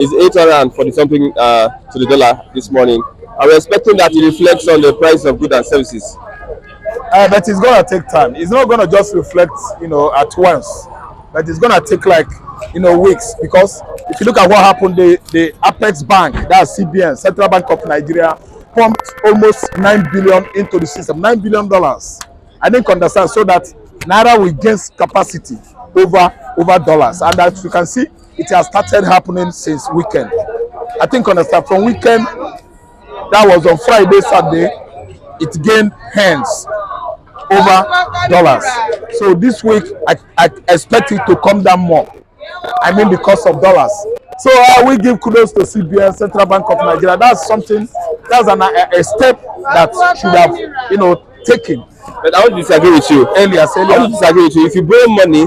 Is 840 something to the dollar this morning. And we're expecting that it reflects on the price of goods and services. But it's gonna take time. It's not gonna just reflect, at once. But it's gonna take like, weeks, because if you look at what happened, the Apex Bank, that's CBN, Central Bank of Nigeria, pumped almost 9 billion into the system, $9 billion. I didn't understand, so that Naira will gain capacity over dollars, and as you can see, it has started happening since weekend. I think understand from weekend, that was on Friday, Saturday, it gained hands over dollars. So this week, I expect it to come down more. I mean, because of dollars. So we give kudos to CBN, Central Bank of Nigeria. That's something. That's a step that should have, taken. But I want to disagree with you. Earlier. I want to disagree with you. If you borrow money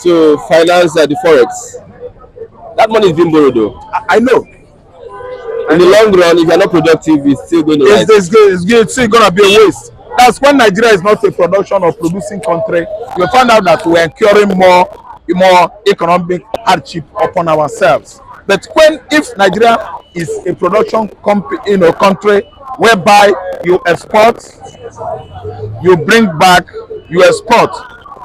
to finance the forex, that money is being borrowed though. I know. In the long run, if you're not productive, it's still going to rise. It's still going to be a waste. That's when Nigeria is not a production or producing country. You'll find out that we're incurring more economic hardship upon ourselves. But if Nigeria is a production country whereby you export, you bring back, you export,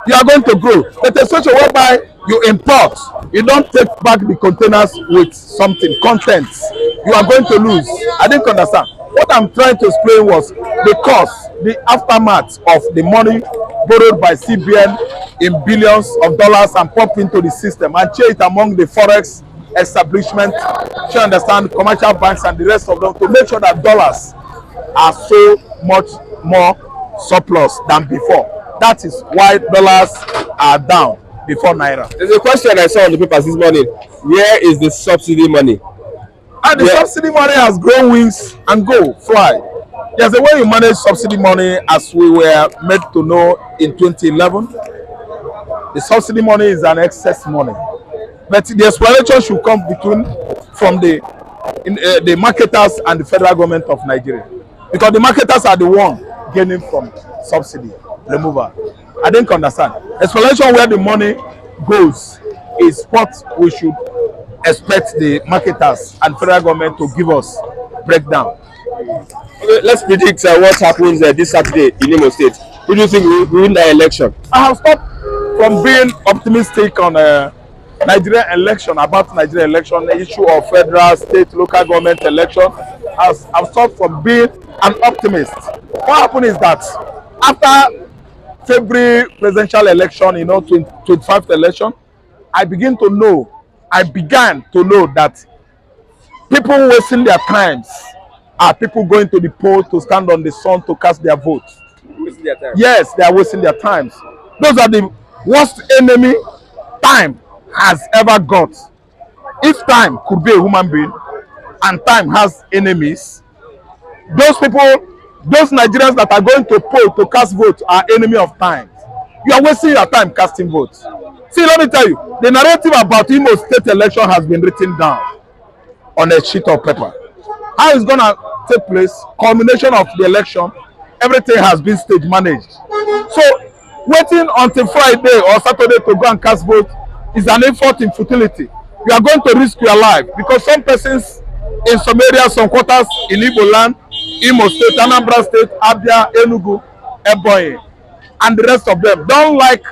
you are going to grow. But a situation whereby you import, you don't take back the containers with something, contents, you are going to lose. I didn't understand. What I'm trying to explain was the cost, the aftermath of the money borrowed by CBN in billions of dollars and pumped into the system and share it among the forex establishment, you understand, commercial banks and the rest of them, to make sure that dollars are so much more surplus than before. That is why dollars are down before Naira. There's a question I saw on the papers this morning. Where is the subsidy money? And the subsidy money has grown wings and fly. There's a way you manage subsidy money, as we were made to know in 2011. The subsidy money is an excess money. But the explanation should come from the marketers and the federal government of Nigeria. Because the marketers are the one gaining from subsidy removal. I didn't understand. Explanation where the money goes is what we should expect the marketers and federal government to give us breakdown. Okay, let's predict what happens this Saturday in Imo State. Who do you think will win the election? I have stopped from being optimistic on Nigerian election, about Nigerian election, the issue of federal, state, local government election. I've stopped from being an optimist. What happened is that after February presidential election, 25th election, I began to know that people wasting their times are people going to the poll to stand on the sun to cast their votes. Wasting their time. Yes, they are wasting their times. Those are the worst enemy time has ever got. If time could be a human being and time has enemies, those Nigerians that are going to poll to cast votes are enemy of time. You are wasting your time casting votes. See, let me tell you, the narrative about Imo State election has been written down on a sheet of paper. How it's going to take place, culmination of the election, everything has been stage managed. So waiting until Friday or Saturday to go and cast vote is an effort in futility. You are going to risk your life, because some persons in some areas, some quarters in Igbo land, Imo State, Anambra State, Abia, Enugu, Ebonyi, and the rest of them don't like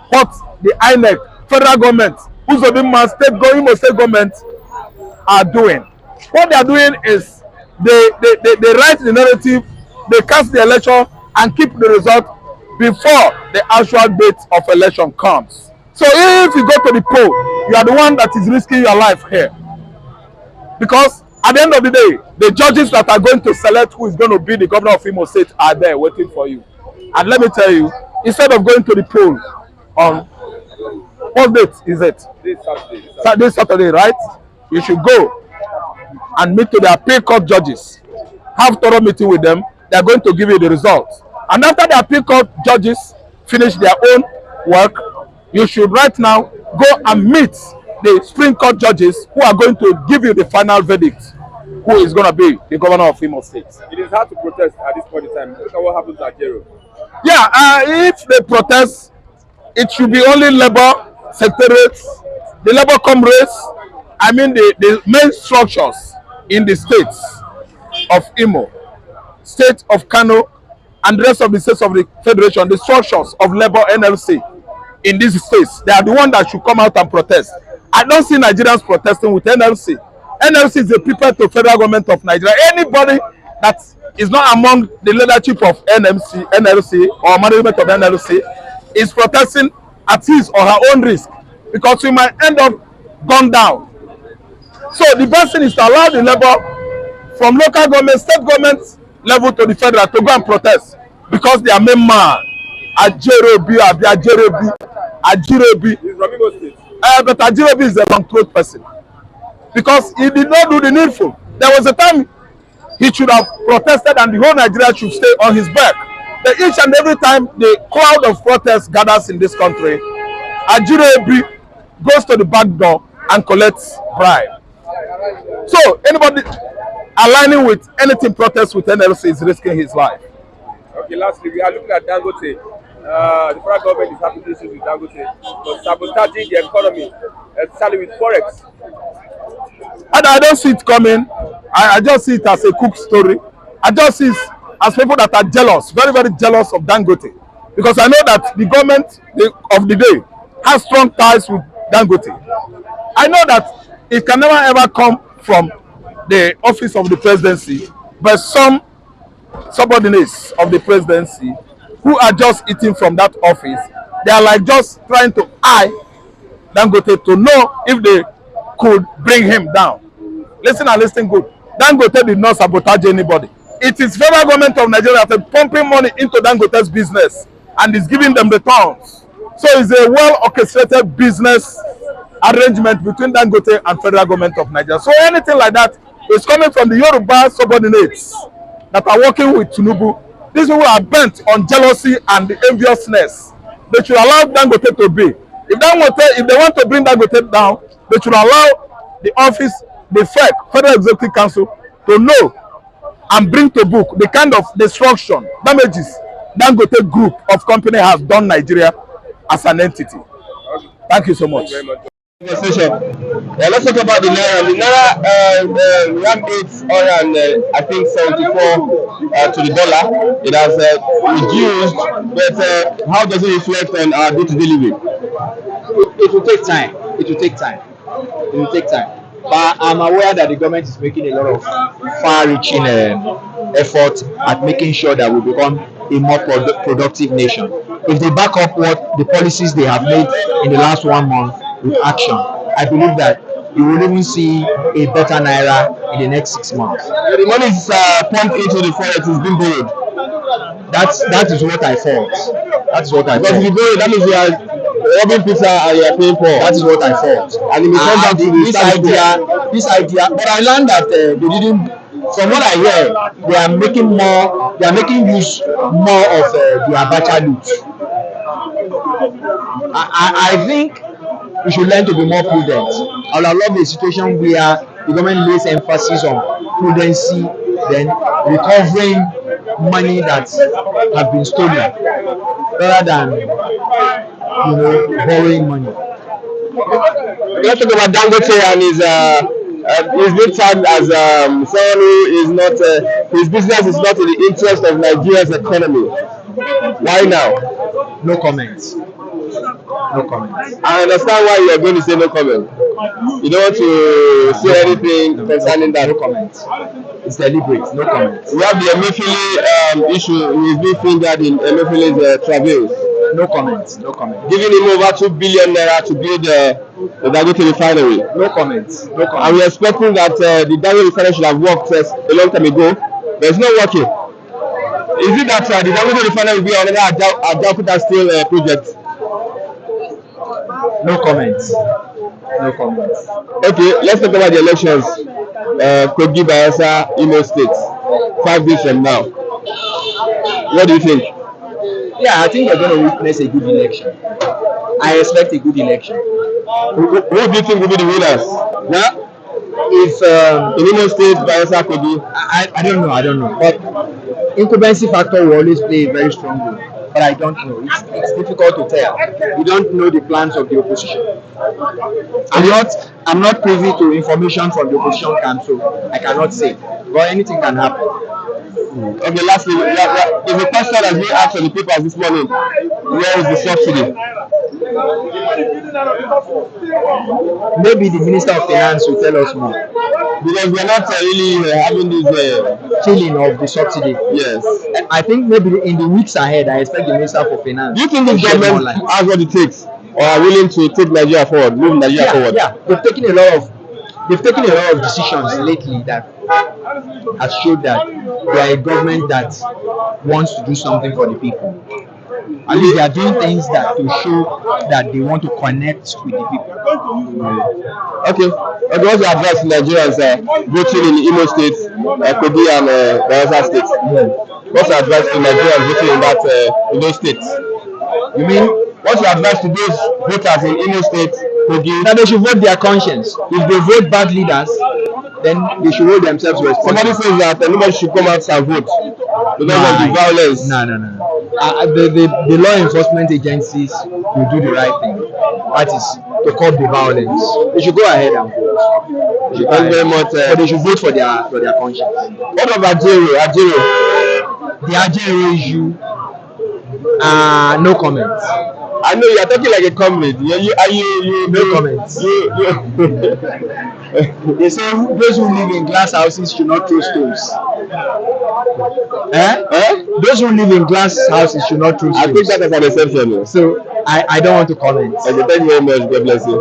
what the INEC, federal government, Uzodinma Imo State government are doing. What they are doing is they write the narrative, they cast the election and keep the result before the actual date of election comes. So if you go to the poll, you are the one that is risking your life here. Because at the end of the day, the judges that are going to select who is going to be the governor of Imo State are there waiting for you. And let me tell you, instead of going to the poll on what date is it? This Saturday, right? You should go and meet to the appeal court judges. Have thorough meeting with them. They are going to give you the results. And after the appeal court judges finish their own work, you should right now go and meet the Supreme Court judges who are going to give you the final verdict, who is going to be the governor of Imo State. It is hard to protest at this point in time. Look at what happens at Jero. Yeah, if they protest, it should be only labor secretariats, the labor comrades, I mean the main structures in the states of Imo, state of Kano, and the rest of the states of the federation, the structures of labor NLC in these states, they are the one that should come out and protest. I don't see Nigerians protesting with NLC. NLC is a people to federal government of Nigeria. Anybody that is not among the leadership of NLC or management of NLC is protesting at his or her own risk, because we might end up gone down. So the best thing is to allow the labor from local government, state government level to the federal to go and protest, because their main man, Ajirobi, but Ajirobi is a long throat person, because he did not do the needful. There was a time he should have protested and the whole Nigeria should stay on his back. But each and every time the cloud of protest gathers in this country, Ajirobi goes to the back door and collects bribe. So anybody aligning with anything protest with NLC is risking his life. Okay, lastly, we are looking at Dangote. The federal government is having issues with Dangote for sabotaging the economy, especially with forex. And I don't see it coming. I just see it as a cook story. I just see it as people that are jealous, very, very jealous of Dangote. Because I know that the government of the day has strong ties with Dangote. I know that it can never ever come from the office of the presidency, but some subordinates of the presidency who are just eating from that office, they are like just trying to eye Dangote to know if they could bring him down. Listen and listen good. Dangote did not sabotage anybody. It is federal government of Nigeria that is pumping money into Dangote's business and is giving them returns. So it's a well orchestrated business arrangement between Dangote and federal government of Nigeria. So anything like that is coming from the Yoruba subordinates that are working with Tinubu. These people are bent on jealousy and enviousness. They should allow Dangote to be. If they want to bring Dangote down, they should allow the office, the FEC, Federal Executive Council, to know and bring to book the kind of destruction, damages Dangote group of company has done Nigeria as an entity. Thank you so much. Conversation. Let's talk about the Naira. The Naira rampage on I think 74 to the dollar. It has reduced, but how does it reflect on our day-to-day living? It will take time. It will take time. It will take time. But I'm aware that the government is making a lot of far-reaching effort at making sure that we become a more productive nation. If they back up what the policies they have made in the last 1 month with action, I believe that you will even see a better Naira in the next 6 months. The money is pumped into the forex is being borrowed. That is what I thought. That is what I Because thought. if you borrow, that means you are robbing pizza and you are paying for. That is what I thought. And it may come back to the this idea, but I learned that they didn't. From what I hear, they are making more. They are making use more of the Abacha loot. I think we should learn to be more prudent. I would love a situation where the government lays emphasis on prudency, then recovering money that have been stolen, rather than borrowing money. Let's talk about Dangote and his being tagged as someone who is not his business is not in the interest of Nigeria's economy. Why now? No comments. No comments. I understand why you are going to say no comment. You don't want to say anything concerning that. No comments. It's deliberate. No comments. We have the Emefiele issue. He's being fingered in Emefiele's travails. No comments. No comments. Giving him over 2 billion naira to build the Dangote refinery. No comments. No comments. And we're expecting that the Dangote refinery should have worked a long time ago, but it's not working. Is it that the Dangote refinery will be another Ajaokuta steel project? No comments. No comments. Okay, let's talk about the elections. Kogi, Bayelsa, Imo State, 5 days from now. What do you think? Yeah, I think we're going to witness a good election. I expect a good election. Who do you think will be the winners? Yeah. If in Imo State, Bayelsa, Kogi? I don't know. But incumbency factor will always play a very strong role. but I don't know. It's difficult to tell. We don't know the plans of the opposition. I'm not privy to information from the opposition camp, so I cannot say. But anything can happen. Okay, lastly, if a question has been asked on the papers this morning, where is the subsidy? Maybe the Minister of Finance will tell us more. Because we're not really having this. Feeling of the subsidy. Yes. I think maybe in the weeks ahead, I expect the Minister for Finance. Do you think to this shed more government light. has what it takes, or are willing to take Nigeria forward, move Nigeria Yeah, forward? yeah, they've taken a lot of decisions lately that has showed that they are a government that wants to do something for the people. At least they are doing things that to show that they want to connect with the people. Okay. What's your advice to Nigerians voting in Imo State, Kogi, and Bayelsa State? What's your advice to Nigerians voting in those states? You mean What's your advice to those voters in Imo State, Kogi? that they should vote their conscience? If they vote bad leaders, then they should hold themselves Somebody responsible. says that nobody should come out and vote because of the violence. No. The law enforcement agencies will do the right thing. That is to curb the violence. They should go ahead and vote. Thank you very much. But they should vote for their conscience. What about Ajero? The Ajero issue, no comments. I know you are talking like a comrade. No comments. They say those who live in glass houses should not throw stones. Those who live in glass houses should not throw stones. I think that is an exception. So I don't want to comment. Okay, thank you very much. God bless you.